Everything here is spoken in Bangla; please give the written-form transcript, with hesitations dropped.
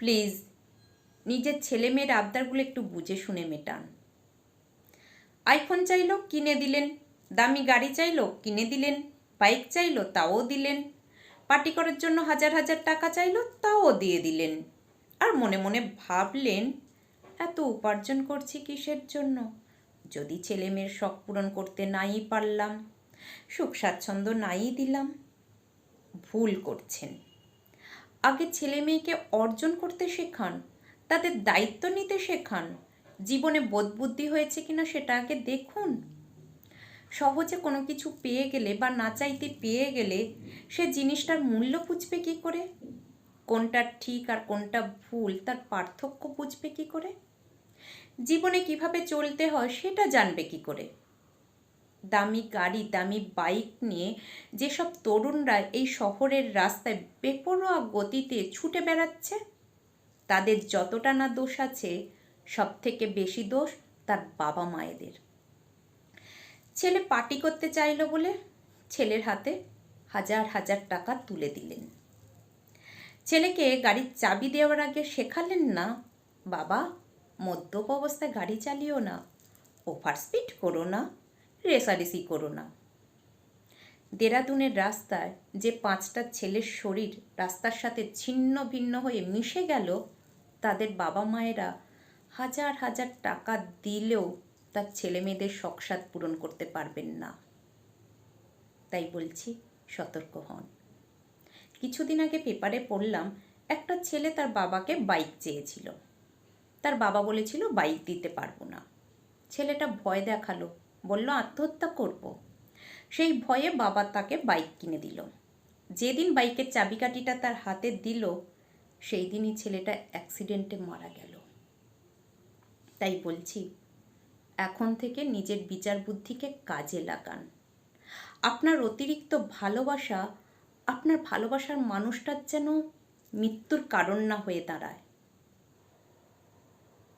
প্লিজ নিজের ছেলেমেয়ের আবদারগুলো একটু বুঝে শুনে মেটান। আইফোন চাইলো, কিনে দিলেন। দামি গাড়ি চাইলো, কিনে দিলেন। বাইক চাইলো, তাও দিলেন। পার্টি করার জন্য হাজার হাজার টাকা চাইলো, তাও দিয়ে দিলেন। আর মনে মনে ভাবলেন, এত উপার্জন করছি কিসের জন্য? যদি ছেলে মেয়ের শখ পূরণ করতে নাই পারলাম, সুখ স্বাচ্ছন্দ্য নাই দিলাম। ভুল করছেন। আগে ছেলে মেয়েকে অর্জন করতে শেখান, তাদের দায়িত্ব নিতে শেখান। জীবনে বোধ বুদ্ধি হয়েছে কিনা সেটা আগে দেখুন। সহজে কোনো কিছু পেয়ে গেলে বা না চাইতে পেয়ে গেলে সে জিনিসটার মূল্য বুঝবে কী করে? কোনটা ঠিক আর কোনটা ভুল তার পার্থক্য বুঝবে কী করে? জীবনে কিভাবে চলতে হয় সেটা জানবে কী করে? দামি গাড়ি, দামি বাইক নিয়ে যেসব তরুণরা এই শহরের রাস্তায় বেপরোয়া গতিতে ছুটে বেড়াচ্ছে, তাদের যতটা না দোষ আছে, সব থেকে বেশি দোষ তার বাবা মায়েদের। ছেলে পার্টি করতে চাইলো বলে ছেলের হাতে হাজার হাজার টাকা তুলে দিলেন। ছেলেকে গাড়ির চাবি দেওয়ার আগে শেখালেন না, বাবা মদ্যপ অবস্থায় গাড়ি চালিও না, ওভার স্পিড করো না, রেসারেসি করো না। দেরাদুনের রাস্তায় যে 5টা ছেলের শরীর রাস্তার সাথে ছিন্ন ভিন্ন হয়ে মিশে গেল, তাদের বাবা মায়েরা হাজার হাজার টাকা দিলেও তার ছেলে মেয়েদের শখসাদ পূরণ করতে পারবেন না। তাই বলছি, সতর্ক হন। কিছুদিন আগে পেপারে পড়লাম, একটা ছেলে তার বাবাকে বাইক চেয়েছিল। তার বাবা বলেছিল বাইক দিতে পারবো না। ছেলেটা ভয় দেখালো, বলল আত্মহত্যা করব। সেই ভয়ে বাবা তাকে বাইক কিনে দিল। যেদিন বাইকের চাবিকাঠিটা তার হাতে দিল, সেই দিনই ছেলেটা অ্যাক্সিডেন্টে মারা গেল। তাই বলছি, এখন থেকে নিজের বিচার বুদ্ধিকে কাজে লাগান। আপনার অতিরিক্ত ভালোবাসা আপনার ভালোবাসার মানুষটার যেন মৃত্যুর কারণ না হয়ে দাঁড়ায়।